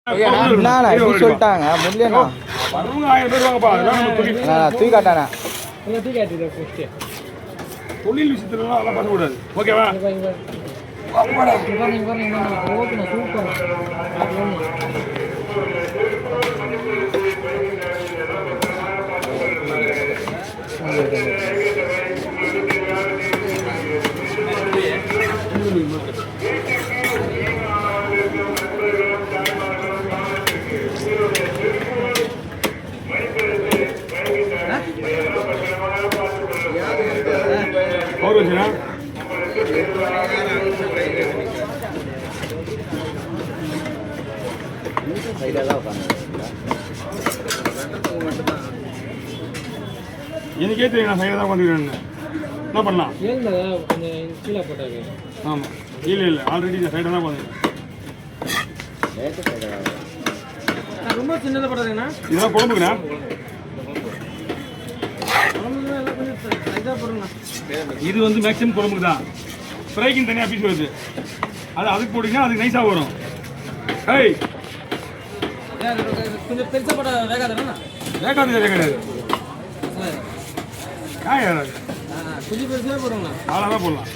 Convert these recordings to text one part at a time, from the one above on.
சொல்லிட்டாங்க தூக்கி காட்டானே தொழில் விஷயத்துலாம் அதெல்லாம் பண்ணக்கூடாது. ஓகேவா? और वजह எனக்கே தெரியும் நான் சைடில் தான் வந்துக்கிறேன். என்ன பண்ணலாம்? ஆமாம் இல்லை இல்லை ஆல்ரெடி நான் சைடில் தான் வந்துக்கிறேன். ரொம்ப சின்னதாக போடுறதுண்ணா இதெல்லாம் குழம்புக்குண்ணா. இது வந்து மேக்ஸிமம் குழம்புக்கு தான். ஃப்ரைக்குன்னு தனியாக பீஸ் வருது. அது அதுக்கு போட்டிங்கன்னா அதுக்கு நைஸாக வரும். ஏய் கொஞ்சம் பெருசாக போட வேகாதுண்ணா. வேகாது வேகாது ஏறாது. கொஞ்சம் பெருசாக போடுங்கண்ணா. அவ்வளோதான் போடலாம்.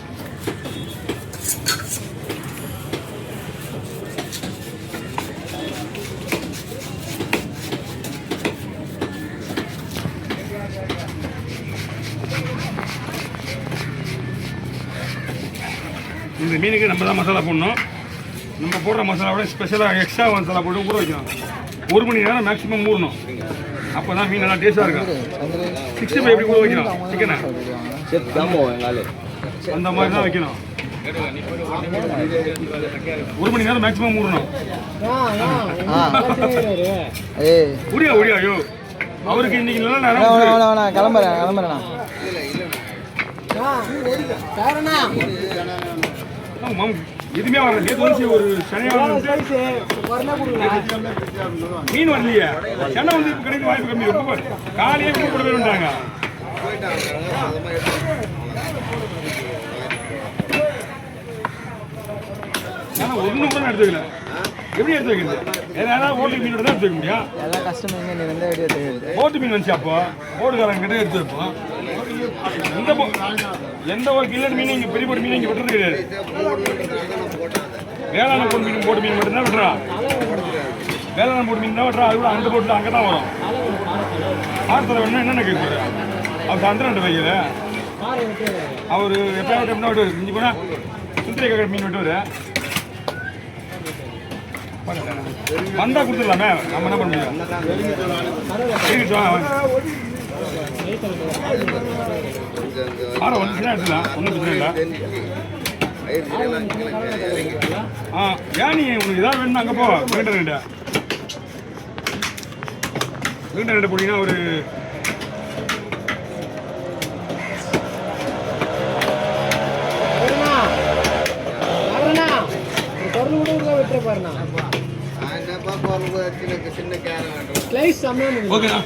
இந்த மீனுக்கு நம்ம தான் மசாலா போடணும். நம்ம போடுற மசாலாவோட ஸ்பெஷலாக எக்ஸ்ட்ரா மசாலா போட்டு ஊற வைக்கணும். 1 மணி நேரம் மேக்ஸிமம் ஊறணும். அப்போ தான் மீன் நல்லா டேஸ்ட்டாக இருக்கும். 65 எப்படி ஊற வைக்கணும் சிக்கனை அந்த மாதிரி தான் வைக்கணும். 1 மணி நேரம் மேக்ஸிமம் ஊறணும். உடியா உடியாயோ அவருக்கு இன்னைக்கு நல்ல நேரம். கிளம்புறேன் எதுவுமே வரல. ஒரு மீன் வரலையே. சென்னை வந்து இப்போ கிடைக்க வாய்ப்பு கம்மி. ரொம்ப காலையே கூட வேணுன்றாங்க. ஆனால் ஒன்றும் கூட எடுத்துக்கல. எப்படி எடுத்து வைக்கிறது? ஏதாவது ஓட்டு மீனோட தான் எடுத்து வைக்க முடியும். எல்லாம் கஷ்டம். ஓட்டு மீன் வந்துச்சு. அப்போ ஓடுகாரங்க கிட்ட எடுத்து வைப்போம். எந்த ஒரு கில்லர் மீன் இங்கே பெரிய போட்டு மீன் இங்கே வெட்டுறது கிடையாது. வேளாண் போட்டு மீன் மட்டும்தான் வெட்டுறா. வேளாண் போட்டு மீன் தான் வெட்டுறா. அது கூட அந்த போட்டு அங்கே தான் வரும். ஆறுதல் வேணும்னா என்னென்ன கேட்குறாரு அவர் சந்திரன் வைக்கிற அவர் எப்பயாவது டைம் தான் வெட்டுவார். இஞ்சி போனால் சுத்திரை கேட்குற மீன் வெட்டுவார். வந்தால் கொடுத்துடலாமே. நம்ம என்ன பண்ண முடியும்? ஒன்று எடுத்துக்கலாம். ஒன்றும் பிரச்சனை இல்லை. ஏன் நீ உனக்கு ஏதாவது வேணும்னா அங்கே போ. வீட்டை போனீங்கன்னா ஒரு ஓகேண்ணா.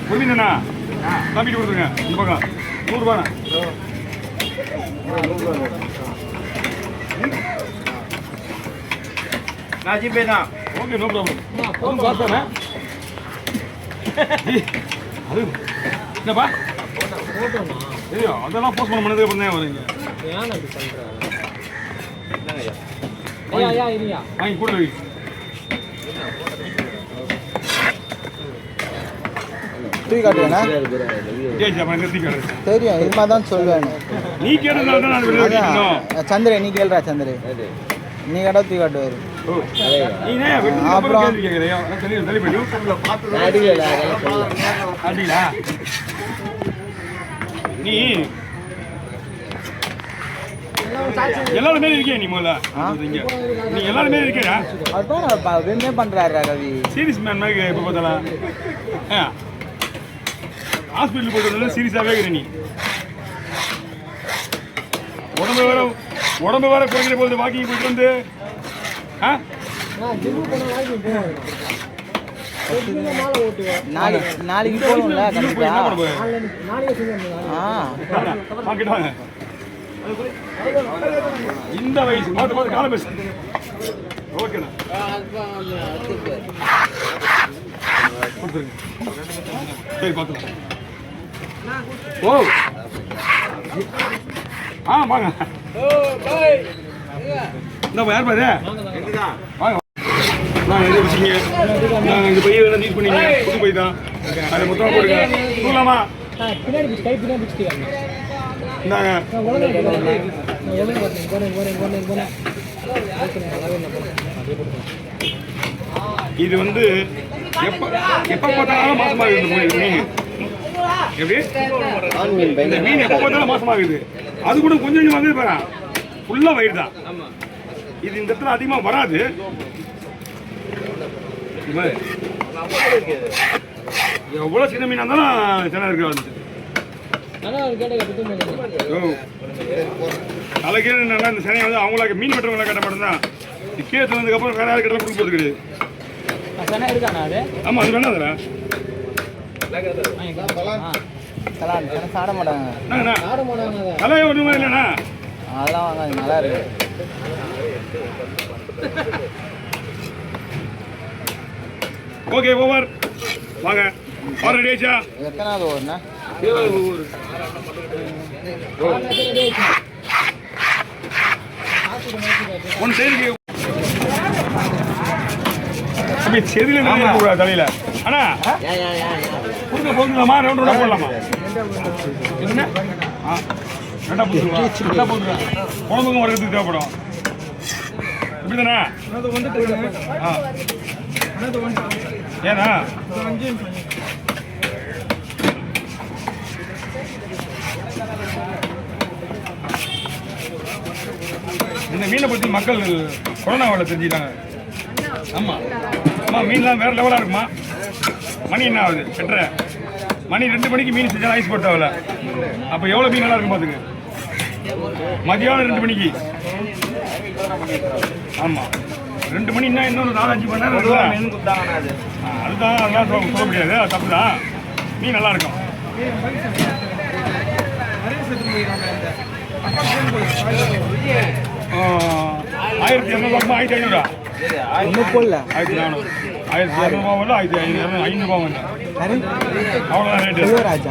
புரியுதுண்ணா. தம்பிட்டு கொடுத்துருங்க. இந்த பக்கம் 100 ரூபாண்ணா. நான் ஜிபே தான். Okay no problem. பார்த்தானே அது என்னப்பா தெரியும். அதெல்லாம் போஸ்ட் பண்ண பண்ணதுக்கு அப்புறம் தான் வருங்க. வாங்கி கூட வை. தூக்கி காட்டுவேண்ணா. தெரியும். இது மாதிரி தான் சொல்லுவேன். நீ கேட்டதுனால சந்திரன் நீ கேள்றா. சந்திரன் நீ கேட்டா தூக்கி காட்டுவாரு. அப்புறம் நீ எல்லாருமே இருக்கே. நீ முதல்ல நீ எல்லாருமே இருக்கா. அதுதான் பண்றாரு ரவி. சீரியஸ் மேன் மாதிரி எப்போ பார்த்தாலும் ஹாஸ்பிட்டல் போயிட்டு சீரியஸாகவே இருக்கிற நீ. உடம்பு வேற குறைக்கிற போது வாக்கிங் போயிட்டு வந்து நாளைக்கு போகணும்ல கண்டிப்பா. ஆ வாங்கிட்டு வாங்க. இந்த வயசு பார்த்து பார்த்து காலம் பேசு. ஓகேண்ணா கொடுத்துருங்க. சரி பார்த்துக்கலாம். ஓ ஆ வாங்க. இந்த யார் பாரு வாங்க. நான் எது வச்சுங்க. நான் இந்த பையை வேணா யூஸ் பண்ணீங்க. புது பை தான். அதை மொத்தமாக போடுங்க. தூக்கலாமா? இந்தாங்க. இது வந்து எப்ப பார்த்தாலும் மாசமாகுது மீன். எப்படி இந்த மீன் எப்ப பார்த்தாலும் மாசமாகுது. அது கூட கொஞ்சம் கொஞ்சம் வந்து பாரு ஃபுல்லா வயிறு தான். இது இந்த இடத்துல அதிகமா வராது. எவ்வளவு சின்ன மீனா இருந்தாலும் சின்ன இருக்கு. தலைக்கீழ நல்லா இந்த சனையை வந்து அவங்களுக்கு மீன் வெட்டுறவங்க கட்ட மாட்டேன். கீழே வந்ததுக்கப்புறம் வேற யாரு கிட்ட கொடுக்க போகிறது கிடையாது. ஆமா அது வேணாம். சாட மாட்டாங்க. தலையை ஒன்றுமா இல்லைண்ணா அதெல்லாம் வாங்க நல்லா இருக்கு. ஓகே ஓவர் வாங்க. ரெடி ஆச்சா? எத்தனாவது ஓவர்ண்ணா? ஒன் சைடுக்கு செதில கூடாது தலையில. அண்ணா கொடுக்க போதுலாமா? ரவுண்ட் ரவுண்டா போடலாமா? என்ன ரெண்டா போதுங்களா? குழம்புக்கும் வரதுக்கு தேவைப்படும். இப்படிதானே? ஏன்னா இந்த மீனை பற்றி மக்கள் கொரோனாவில் தெரிஞ்சுட்டாங்க. ஆமாம் ஆமாம் மீன்லாம் வேறு லெவலாக இருக்குமா? மணி என்ன ஆகுது? 8:30 மணி 2 மணிக்கு மீன் செஞ்சால் ஐஸ் போட்டாவில். அப்போ எவ்வளோ மீன் நல்லா இருக்கும் பார்த்துங்க. மதியானம் 2 மணிக்கு. ஆமாம் 2 மணின்னா இன்னொன்று 4-5 மணி நேரம் அதுதான். அதெல்லாம் சொல்ல முடியாது. அது தப்பு தான். மீன் நல்லா இருக்கும். ஆயிரத்தி 200 1500 ஒன்றும் போடல. 1400 1200 வரல. 1500 வந்து அவ்வளோதான் ரேட்டு. யுவராஜா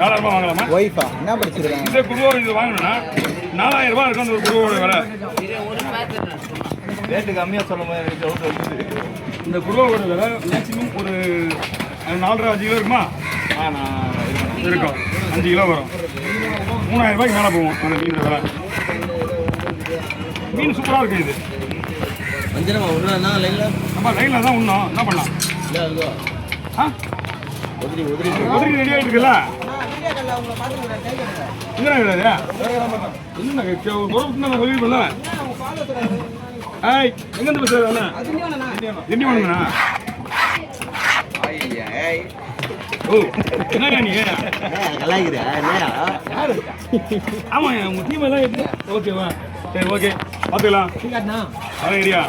$4,000 வாங்கலாமா? ஒய்ஃபா என்ன படிச்சிருக்காங்க? இந்த குருவா இது வாங்கணும்னா $4000 இருக்கும். அந்த ஒரு குருவோட விலை ரேட்டு கம்மியாக சொல்லும்போது இந்த குருவோட விலை மேக்ஸிமம் ஒரு 4.5 கிலோ இருக்குமா? இருக்கும். 5 கிலோ வரும். $3000 மேலே போகும் அந்த மீனோட விலை. மீன் சூப்பராக இருக்குது. இது நம்ம லைனில் தான் உண்ணோம். என்ன பண்ணலாம்? உதவி ரெடி ஆகிட்டு இருக்குல்ல? என்ன கிடையாது என்ன உதவி பண்ணல. ஏய் எங்கேருந்து பேசுறா? திண்டிவனம்ண்ணா. ஓ என்ன நீ ஆமாம் உங்கள் டீம் எல்லாம் ஓகேவா? சரி ஓகே பார்த்துக்கலாம். ஏரியா